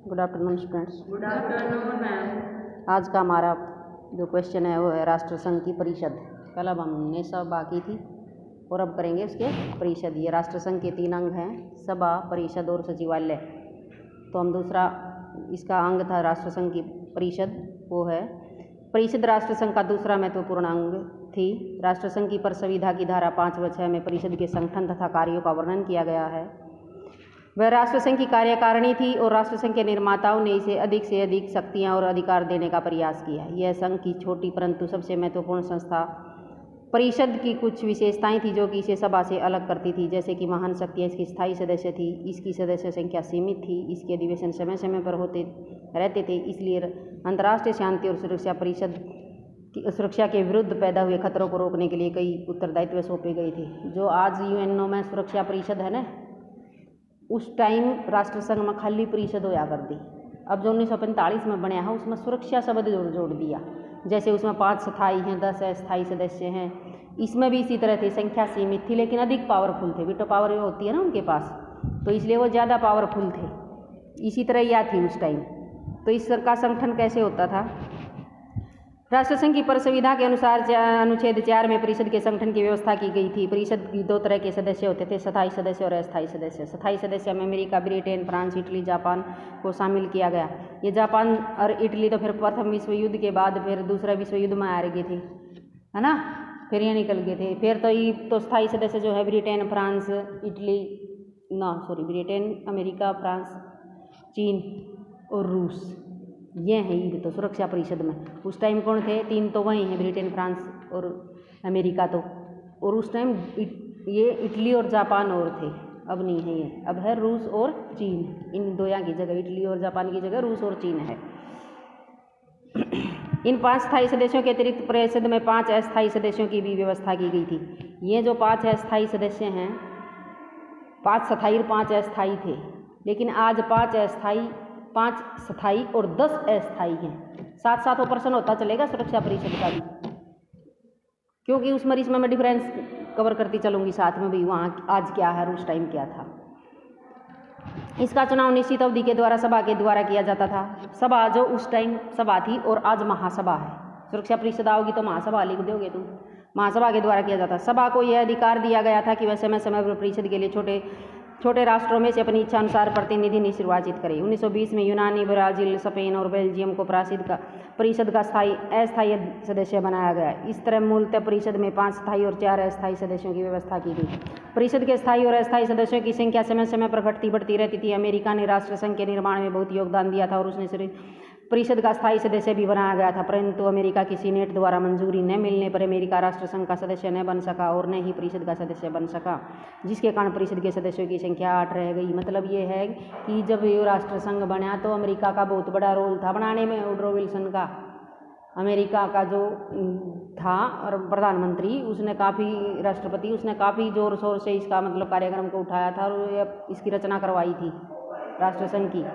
Good afternoon students. Good afternoon ma'am. आज का हमारा जो क्वेश्चन है वो है राष्ट्रसंघ की परिषद। कल अब हमने सभा की थी और अब करेंगे उसके परिषद। ये राष्ट्रसंघ के 3 अंग हैं, सभा, परिषद और सचिवालय। तो हम दूसरा इसका अंग था राष्ट्रसंघ की परिषद, वो है परिषद। राष्ट्रसंघ का दूसरा महत्वपूर्ण अंग थी। राष्ट्रसंघ की संविधा की धारा 5 व 6 में परिषद के संगठन तथा कार्यों का वर्णन किया गया है। वह राष्ट्रसंघ की कार्यकारिणी थी और राष्ट्रसंघ के निर्माताओं ने इसे अधिक से अधिक शक्तियां और अधिकार देने का प्रयास किया। यह संघ की छोटी परंतु सबसे महत्वपूर्ण संस्था परिषद की कुछ विशेषताएं थी जो कि इसे सभा से अलग करती थी, जैसे कि महान शक्तियां इसकी स्थायी सदस्य थी, इसकी सदस्य संख्या सीमित थी, इसके अधिवेशन समय समय पर होते रहते थे, इसलिए अंतर्राष्ट्रीय शांति और सुरक्षा परिषद की सुरक्षा के विरुद्ध पैदा हुए खतरों को रोकने के लिए कई उत्तरदायित्व सौंपे गए थे। जो आज यूएनओ में सुरक्षा परिषद है ना, उस टाइम राष्ट्रसंघ में खाली परिषद होया कर दी। अब जो 1945 में बनया है उसमें सुरक्षा शब्द जोड़ दिया। जैसे उसमें 5 स्थायी हैं, 10 अस्थायी सदस्य हैं। इसमें भी इसी तरह थे, संख्या सीमित थी लेकिन अधिक पावरफुल थे। वीटो पावर होती है ना उनके पास, तो इसलिए वो ज़्यादा पावरफुल थे। इसी तरह यह थी उस टाइम। तो इस का संगठन कैसे होता था? राष्ट्रसंघ की संविधा के अनुसार अनुच्छेद 4 में परिषद के संगठन की व्यवस्था की गई थी। परिषद की 2 तरह के सदस्य होते थे, स्थायी सदस्य और अस्थायी सदस्य। स्थायी सदस्य में America, Britain, France, Italy, Japan को शामिल किया गया। ये जापान और इटली तो फिर प्रथम विश्व युद्ध के बाद फिर दूसरा विश्व युद्ध में आ गए थे, है ना, फिर ये निकल गए थे। फिर तो ये तो स्थायी सदस्य जो है Britain, France, Italy, Britain, America, France, चीन और रूस, ये हैं ये तो सुरक्षा परिषद में। उस टाइम कौन थे? 3 तो वही हैं, ब्रिटेन, फ्रांस और अमेरिका तो। और उस टाइम ये इटली और जापान और थे, अब नहीं है ये, अब है रूस और चीन। इन दो यहाँ की जगह, इटली और जापान की जगह रूस और चीन है। इन 5 स्थायी सदस्यों के अतिरिक्त परिषद में 5 अस्थायी सदस्यों की भी व्यवस्था की गई थी। ये जो 5 अस्थायी सदस्य हैं, 5 स्थायी और 5 अस्थायी थे, लेकिन आज 5 स्थायी और 10 अस्थायी हैं। 7-7 ऑपरेशन होता चलेगा सुरक्षा परिषद का भी, क्योंकि इसमें मैं डिफरेंस कवर करती चलूँगी साथ में भी, वहाँ आज क्या है और उस टाइम क्या था। इसका चुनाव निश्चित अवधि के द्वारा सभा के द्वारा किया जाता था। सभा जो उस टाइम सभा थी और आज महासभा है। सुरक्षा परिषद आओगी तो महासभा लिख दोगे तुम, महासभा के द्वारा किया जाता। सभा को यह अधिकार दिया गया था कि वह समय समय पर परिषद के लिए छोटे राष्ट्रों में से अपनी इच्छा अनुसार प्रतिनिधि निर्वाचित करे। 1920 में यूनानी, ब्राजील, स्पेन और बेल्जियम को परिषद का अस्थायी सदस्य बनाया गया। इस तरह मूलतः परिषद में 5 स्थायी और 4 अस्थायी सदस्यों की व्यवस्था की गई। परिषद के स्थायी और अस्थायी सदस्यों की संख्या समय समय पर घटती बढ़ती रहती थी। अमेरिका ने राष्ट्रसंघ के निर्माण में बहुत योगदान दिया था और उसने परिषद का स्थायी सदस्य भी बनाया गया था, परंतु अमेरिका की सीनेट द्वारा मंजूरी न मिलने पर अमेरिका राष्ट्रसंघ का सदस्य न बन सका और न ही परिषद का सदस्य बन सका, जिसके कारण परिषद के सदस्यों की संख्या 8 रह गई। मतलब ये है कि जब ये राष्ट्रसंघ बना तो अमेरिका का बहुत बड़ा रोल था बनाने में। वुडरो विल्सन का, अमेरिका का जो था और प्रधानमंत्री, उसने काफ़ी, राष्ट्रपति, उसने काफ़ी ज़ोर शोर से इसका मतलब कार्यक्रम को उठाया था और इसकी रचना करवाई थी राष्ट्रसंघ की।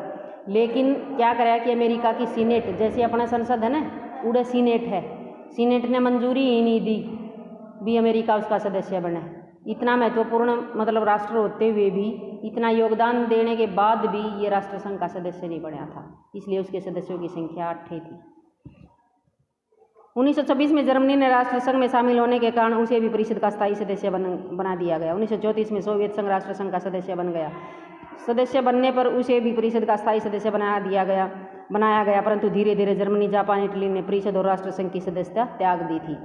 लेकिन क्या कराया कि अमेरिका की सीनेट, जैसे अपना संसद है ना, उड़े सीनेट है, सीनेट ने मंजूरी ही नहीं दी भी अमेरिका उसका सदस्य बने। इतना महत्वपूर्ण मतलब राष्ट्र होते हुए भी, इतना योगदान देने के बाद भी ये राष्ट्रसंघ का सदस्य नहीं बना था, इसलिए उसके सदस्यों की संख्या 8 थी। 1926 में जर्मनी ने राष्ट्रसंघ में शामिल होने के कारण उसे भी परिषद का स्थायी सदस्य बना दिया गया। 1934 में सोवियत संघ राष्ट्रसंघ का सदस्य बन गया। सदस्य बनने पर उसे भी परिषद का स्थायी सदस्य बनाया गया, परंतु धीरे धीरे जर्मनी, जापान, इटली ने परिषद और राष्ट्रसंघ की सदस्यता त्याग दी थी।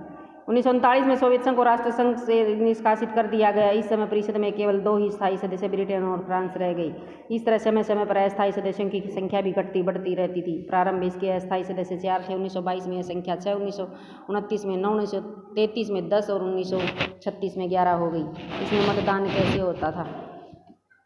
1939 में सोवियत संघ को राष्ट्रसंघ से निष्कासित कर दिया गया। इस समय परिषद में केवल 2 ही स्थायी सदस्य, ब्रिटेन और फ्रांस, रह गई। इस तरह समय समय पर अस्थायी सदस्यों की संख्या भी घटती बढ़ती रहती थी। प्रारंभ में इसके अस्थायी सदस्य 4 थे। 1922 में यह संख्या 6, 1929 में 9, 1933 में 10 और 1936 में 11 हो गई। इसमें मतदान कैसे होता था?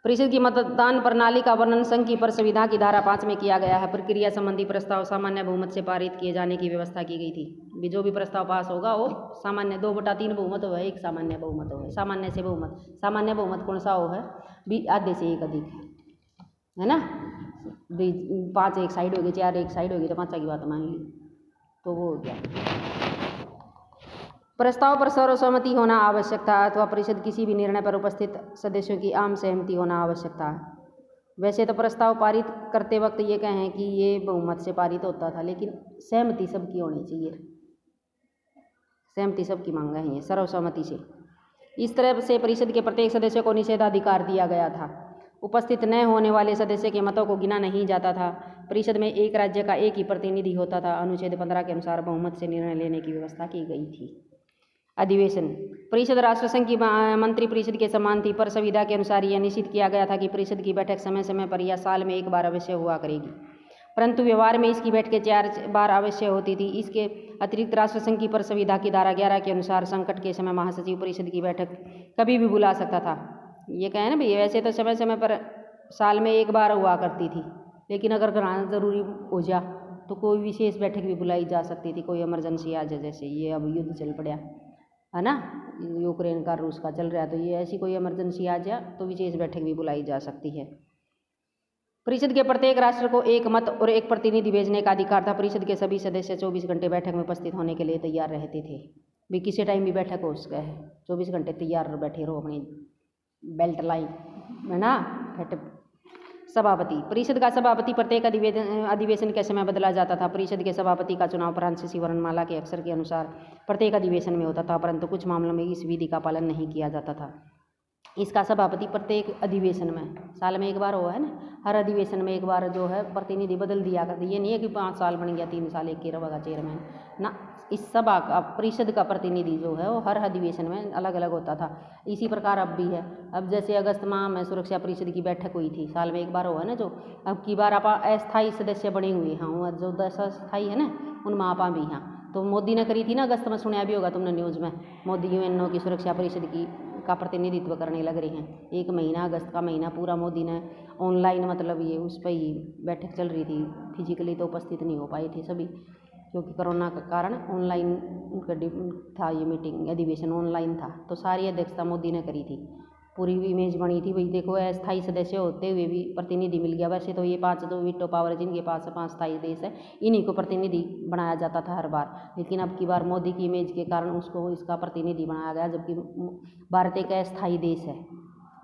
परिषद की मतदान प्रणाली का वर्णन संघ की संविधा की धारा 5 में किया गया है। प्रक्रिया संबंधी प्रस्ताव सामान्य बहुमत से पारित किए जाने की व्यवस्था की गई थी। जो भी प्रस्ताव पास होगा वो सामान्य 2/3 बहुमत हो, 1 सामान्य बहुमत हो, सामान्य से बहुमत। सामान्य बहुमत कौन सा हो है? आधे से 1 अधिक है ना। 5 एक साइड होगी, 4 एक साइड होगी तो 5 की बात मान ली, तो वो हो गया। प्रस्ताव पर सर्वसम्मति होना आवश्यक था अथवा परिषद किसी भी निर्णय पर उपस्थित सदस्यों की आम सहमति होना आवश्यक था। वैसे तो प्रस्ताव पारित करते वक्त ये कहें कि ये बहुमत से पारित होता था, लेकिन सहमति सबकी होनी चाहिए, सहमति सबकी मांगा है ये, सर्वसम्मति से। इस तरह से परिषद के प्रत्येक सदस्य को निषेधाधिकार दिया गया था। उपस्थित न होने वाले सदस्य के मतों को गिना नहीं जाता था। परिषद में एक राज्य का एक ही प्रतिनिधि होता था। अनुच्छेद 15 के अनुसार बहुमत से निर्णय लेने की व्यवस्था की गई थी। अधिवेशन। परिषद राष्ट्रसंघ की मंत्री परिषद के समान थी, पर संविधा के अनुसार यह निश्चित किया गया था कि परिषद की बैठक समय समय पर या साल में एक बार अवश्य हुआ करेगी, परंतु व्यवहार में इसकी बैठकें 4 बार अवश्य होती थी। इसके अतिरिक्त राष्ट्रसंघ की पर संविधा की धारा 11 के अनुसार संकट के समय महासचिव परिषद की बैठक कभी भी बुला सकता था। ये कहें ना भैया, वैसे तो समय समय पर साल में एक बार हुआ करती थी, लेकिन अगर ज़रूरी हो जा तो कोई विशेष बैठक भी बुलाई जा सकती थी। कोई इमरजेंसी आ जाए, जैसे ये अब युद्ध चल पड़ा है ना, यूक्रेन का रूस का चल रहा है, तो ये ऐसी कोई इमरजेंसी आ जाए तो विशेष बैठक भी बुलाई जा सकती है। परिषद के प्रत्येक राष्ट्र को एक मत और एक प्रतिनिधि भेजने का अधिकार था। परिषद के सभी सदस्य 24 घंटे बैठक में उपस्थित होने के लिए तैयार रहते थे। भी किसी टाइम भी बैठक हो उसका है, 24 घंटे तैयार बैठे रहो अपनी बेल्ट लाइन है ना। सभापति। परिषद का सभापति प्रत्येक अधिवेशन के समय बदला जाता था। परिषद के सभापति का चुनाव फ्रांसीसी वर्णमाला के अक्षर के अनुसार प्रत्येक अधिवेशन में होता था, परंतु कुछ मामलों में इस विधि का पालन नहीं किया जाता था। इसका सभापति प्रत्येक अधिवेशन में, साल में एक बार हुआ है ना, हर अधिवेशन में एक बार जो है प्रतिनिधि बदल दिया करते। ये नहीं है कि 5 साल बन गया, 3 साल एक के रहेगा चेयरमैन ना। इस सभा का, परिषद का प्रतिनिधि जो है वो हर अधिवेशन में अलग अलग होता था। इसी प्रकार अब भी है। अब जैसे अगस्त माह में सुरक्षा परिषद की बैठक हुई थी, साल में एक बार हुआ है ना, जो अब की बार आप अस्थायी सदस्य बने हुए हैं, वो जो 10 अस्थायी है ना, उनमें आपा भी हैं। तो मोदी ने करी थी ना अगस्त में, सुना भी होगा तुमने न्यूज़ में, मोदी यूएनओ की सुरक्षा परिषद की का प्रतिनिधित्व करने लग रही हैं। 1 महीना, अगस्त का महीना पूरा मोदी ने ऑनलाइन, मतलब ये उस पर ही बैठक चल रही थी। फिजिकली तो उपस्थित नहीं हो पाए थे सभी, क्योंकि कोरोना के कारण ऑनलाइन उनका था, ये मीटिंग अधिवेशन ऑनलाइन था। तो सारी अध्यक्षता मोदी ने करी थी, पूरी इमेज बनी थी। भाई देखो, अस्थायी सदस्य होते हुए भी प्रतिनिधि मिल गया। वैसे तो ये 5 जो वीटो पावर जिनके पास 5 स्थायी देश है, इन्हीं को प्रतिनिधि बनाया जाता था हर बार, लेकिन अब की बार मोदी की इमेज के कारण उसको इसका प्रतिनिधि बनाया गया। जबकि भारत एक अस्थायी देश है,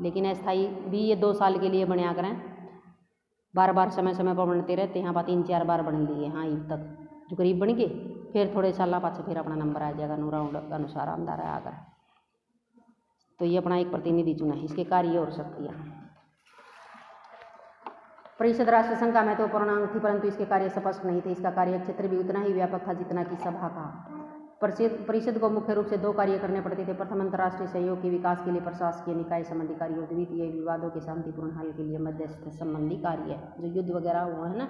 लेकिन अस्थायी भी ये 2 साल के लिए बनाया करें, बार बार समय समय पर बनते रहते हैं। यहाँ 3-4 बार बन लिए हाँ अब तक, जो करीब बन गए, फिर थोड़े साल पाछे फिर अपना नंबर आ जाएगा, राउंड के अनुसार आमदार आकर। तो ये अपना एक प्रतिनिधि चुना है। इसके कार्य और शक्तियाँ। परिषद राष्ट्रसंघ का महत्वपूर्ण अंग थी, परंतु इसके कार्य स्पष्ट नहीं थे। इसका कार्य क्षेत्र भी उतना ही व्यापक था जितना कि सभा का। परिषद को मुख्य रूप से 2 कार्य करने पड़ते थे। प्रथम, अंतर्राष्ट्रीय सहयोग के विकास के लिए प्रशासकीय निकाय संबंधी कार्य, और द्वितीय, विवादों के शांतिपूर्ण हल के लिए मध्यस्थ संबंधी कार्य। जो युद्ध वगैरह हुआ है ना,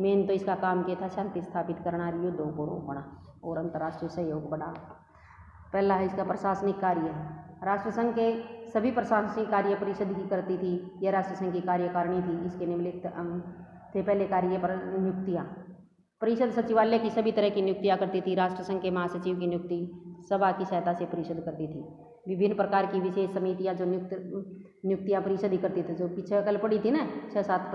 मेन तो इसका काम क्या था, शांति स्थापित करना, युद्धों को रोकना और अंतर्राष्ट्रीय सहयोग बढ़ाना। पहला है इसका प्रशासनिक कार्य। राष्ट्रसंघ के सभी प्रशासनिक कार्य परिषद ही करती थी। यह राष्ट्रसंघ की कार्यकारिणी थी। इसके निम्नलिखित अंग थे। पहले कार्य पर नियुक्तियाँ। परिषद सचिवालय की सभी तरह की नियुक्तियाँ करती थी। राष्ट्रसंघ के महासचिव की नियुक्ति सभा की सहायता से परिषद करती थी। विभिन्न प्रकार की विशेष समितियाँ जो नियुक्तियाँ परिषद ही करती थी। जो पीछे कल पड़ी थी ना, 6-7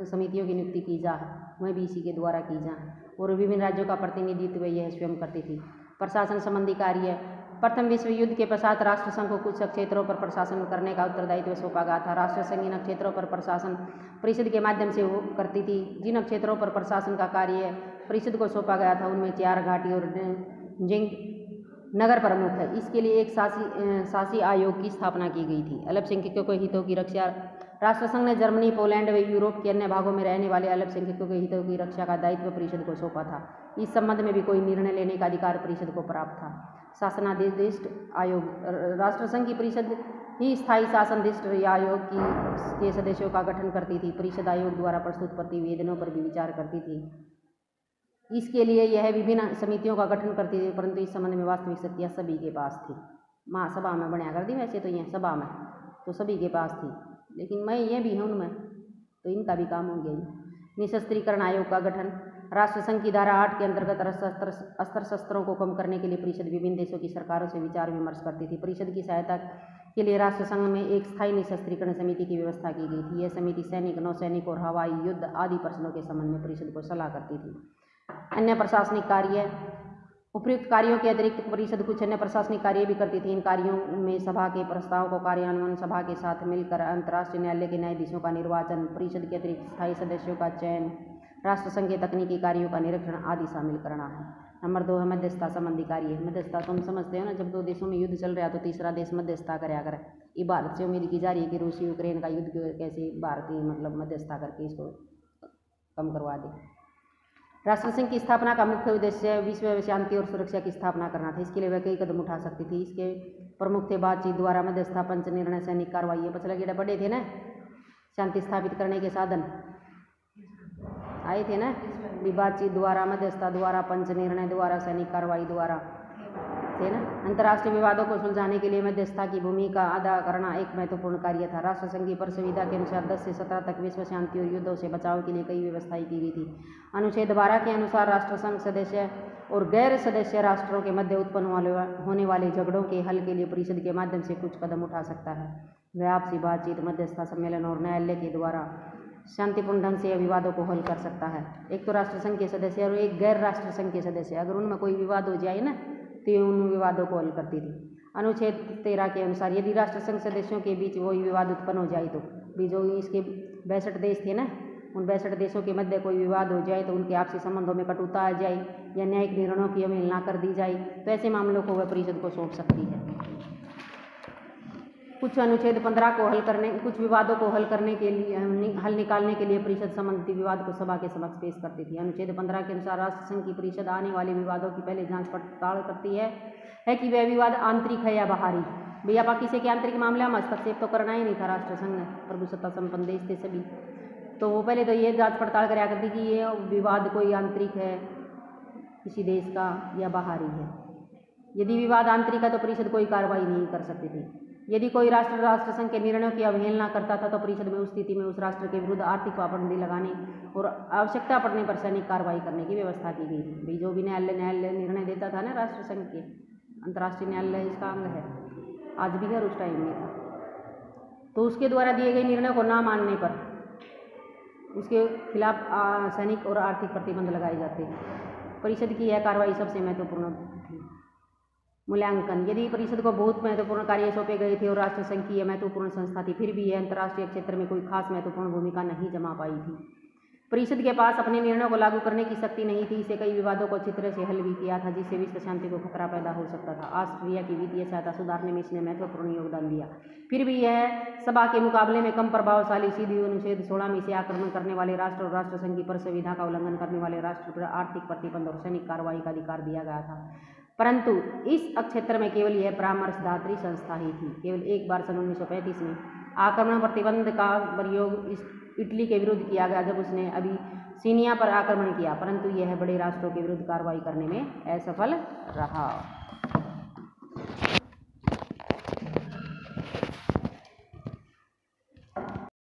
समितियों की नियुक्ति की जा, वह भी इसी के द्वारा की जा। और विभिन्न राज्यों का प्रतिनिधित्व यह स्वयं करती थी। प्रशासन संबंधी कार्य। प्रथम विश्व युद्ध के पश्चात राष्ट्रसंघ को कुछ क्षेत्रों पर प्रशासन करने का उत्तरदायित्व सौंपा गया था। राष्ट्रसंघ इन क्षेत्रों पर प्रशासन परिषद के माध्यम से वो करती थी। जिन क्षेत्रों पर प्रशासन का कार्य परिषद को सौंपा गया था, उनमें 4 घाटी और जिंग नगर प्रमुख है। इसके लिए एक शासी आयोग की स्थापना की गई थी। अल्पसंख्यकों के हितों की रक्षा। राष्ट्रसंघ ने जर्मनी, पोलैंड व यूरोप के अन्य भागों में रहने वाले अल्पसंख्यकों के हितों की रक्षा का दायित्व परिषद को सौंपा था। इस संबंध में भी कोई निर्णय लेने का अधिकार परिषद को प्राप्त था। शासनाधिष्ठ आयोग। राष्ट्रसंघ की परिषद ही स्थायी शासनाधिष्ठ आयोग के सदस्यों का गठन करती थी। परिषद आयोग द्वारा प्रस्तुत प्रतिवेदनों पर भी विचार करती थी। इसके लिए यह विभिन्न समितियों का गठन करती थी, परंतु इस संबंध में वास्तविक शक्तियाँ सभी के पास थी। महासभा में बनाया कर दी, वैसे तो यह सभा में तो सभी के पास थी, लेकिन मैं ये भी हूँ उनमें, तो इनका भी काम हो गया। निशस्त्रीकरण आयोग का गठन। राष्ट्रसंघ की धारा 8 के अंतर्गत अस्त्र शस्त्रों को कम करने के लिए परिषद विभिन्न देशों की सरकारों से विचार विमर्श करती थी। परिषद की सहायता के लिए राष्ट्रसंघ में एक स्थायी निशस्त्रीकरण समिति की व्यवस्था की गई थी। यह समिति सैनिक, नौसैनिक और हवाई युद्ध आदि प्रश्नों के संबंध में परिषद को सलाह करती थी। अन्य प्रशासनिक कार्य। उपयुक्त कार्यों के अतिरिक्त परिषद कुछ अन्य प्रशासनिक कार्य भी करती थी। इन कार्यों में सभा के प्रस्ताव को कार्यान्वयन, सभा के साथ मिलकर अंतर्राष्ट्रीय न्यायालय के न्यायाधीशों का निर्वाचन, परिषद के अतिरिक्त स्थायी सदस्यों का चयन, राष्ट्रसंघ के तकनीकी कार्यों का निरीक्षण आदि शामिल करना है। नंबर 2 है मध्यस्थता संबंधी कार्य। मध्यस्थता तुम समझते हो ना, जब दो देशों में युद्ध चल रहा तो तीसरा देश मध्यस्थता कराया करे। ये भारत से उम्मीद की जा रही है कि रूस यूक्रेन का युद्ध कैसे भारतीय मध्यस्थता करके इसको कम करवा दे। राष्ट्रसंघ की स्थापना का मुख्य उद्देश्य विश्व शांति और सुरक्षा की स्थापना करना था। इसके लिए वह कई कदम उठा सकती थी। इसके प्रमुख थे बातचीत द्वारा मध्यस्थता, पंच निर्णय, सैनिक कार्रवाई। पचला गेड़ा बड़े थे ना, शांति स्थापित करने के साधन आए थे ना, बातचीत द्वारा, मध्यस्थता द्वारा, पंच निर्णय द्वारा, सैनिक कार्रवाई द्वारा थे ना। अंतर्राष्ट्रीय विवादों को सुलझाने के लिए मध्यस्थता की भूमिका अदा करना एक महत्वपूर्ण कार्य था। राष्ट्रसंघ की परिसंविधा के अनुसार 10 से 17 तक विश्व शांति और युद्धों से बचाव के लिए कई व्यवस्थाएं की गई थी। अनुच्छेद 12 के अनुसार राष्ट्रसंघ सदस्य और गैर सदस्य राष्ट्रों के मध्य उत्पन्न होने वाले झगड़ों के हल के लिए परिषद के माध्यम से कुछ कदम उठा सकता है। वह आपसी बातचीत, मध्यस्थता, सम्मेलन और न्यायालय के द्वारा शांतिपूर्ण ढंग से विवादों को हल कर सकता है। एक तो राष्ट्रसंघ के सदस्य और एक गैर राष्ट्रसंघ के सदस्य, अगर उनमें कोई विवाद हो जाए ना तो उन विवादों को हल करती थी। अनुच्छेद 13 के अनुसार यदि राष्ट्रसंघ सदस्यों के बीच वही विवाद उत्पन्न हो जाए तो भी, जो इसके 62 देश थे ना, उन 62 देशों के मध्य कोई विवाद हो जाए तो उनके आपसी संबंधों में कटुता आ जाए या न्यायिक निर्णयों की अवहेलना कर दी जाए तो ऐसे मामलों को वह परिषद को सौंप सकती है। कुछ अनुच्छेद 15 को हल करने, कुछ विवादों को हल करने के लिए, हल निकालने के लिए परिषद संबंधित विवाद को सभा के समक्ष पेश करती थी। अनुच्छेद 15 के अनुसार राष्ट्रसंघ की परिषद आने वाले विवादों की पहले जांच पड़ताल करती है कि वह विवाद आंतरिक है या बाहरी। भैया बाकी से के आंतरिक मामले में हस्तक्षेप तो करना ही नहीं था राष्ट्रसंघ ने, प्रभुसत्ता संपन्न देश थे सभी, तो वो पहले तो ये जांच पड़ताल कराया करती कि ये विवाद कोई आंतरिक है किसी देश का या बाहरी है। यदि विवाद आंतरिक है तो परिषद कोई कार्रवाई नहीं कर सकती थी। यदि कोई राष्ट्रसंघ के निर्णयों की अवहेलना करता था तो परिषद में उस स्थिति में उस राष्ट्र के विरुद्ध आर्थिक पाबंदी लगाने और आवश्यकता पड़ने पर सैनिक कार्रवाई करने की व्यवस्था की गई थी। भाई जो भी न्यायालय निर्णय देता था ना राष्ट्रसंघ के, अंतर्राष्ट्रीय न्यायालय इसका अंग है, आज भी है, उस टाइम में था, तो उसके द्वारा दिए गए निर्णय को ना मानने पर उसके खिलाफ सैनिक और आर्थिक प्रतिबंध लगाए जाते। परिषद की यह कार्रवाई सबसे महत्वपूर्ण थी। मूल्यांकन, यदि परिषद को बहुत महत्वपूर्ण कार्य सौंपे गए थे और राष्ट्रसंघ की यह महत्वपूर्ण संस्था थी, फिर भी यह अंतर्राष्ट्रीय क्षेत्र में कोई खास महत्वपूर्ण भूमिका नहीं जमा पाई थी। परिषद के पास अपने निर्णयों को लागू करने की शक्ति नहीं थी। इसे कई विवादों को अच्छी तरह से हल भी किया था जिससे विश्व शांति को खतरा पैदा हो सकता था। ऑस्ट्रिया की वित्तीय सहायता सुधारने में इसने महत्वपूर्ण योगदान दिया। फिर भी यह सभा के मुकाबले में कम प्रभावशाली सीधी अनुच्छेद 16 में से आक्रमण करने वाले राष्ट्र और राष्ट्रसंघ की परिसंविधा का उल्लंघन करने वाले राष्ट्र पर आर्थिक प्रतिबंध और सैनिक कार्रवाई का अधिकार दिया गया था। परंतु इस क्षेत्र में केवल यह परामर्शदात्री संस्था ही थी। केवल एक बार सन 1935 में आक्रमण प्रतिबंध का प्रयोग इटली के विरुद्ध किया गया जब उसने अबिसीनिया पर आक्रमण किया, परंतु यह बड़े राष्ट्रों के विरुद्ध कार्रवाई करने में असफल रहा।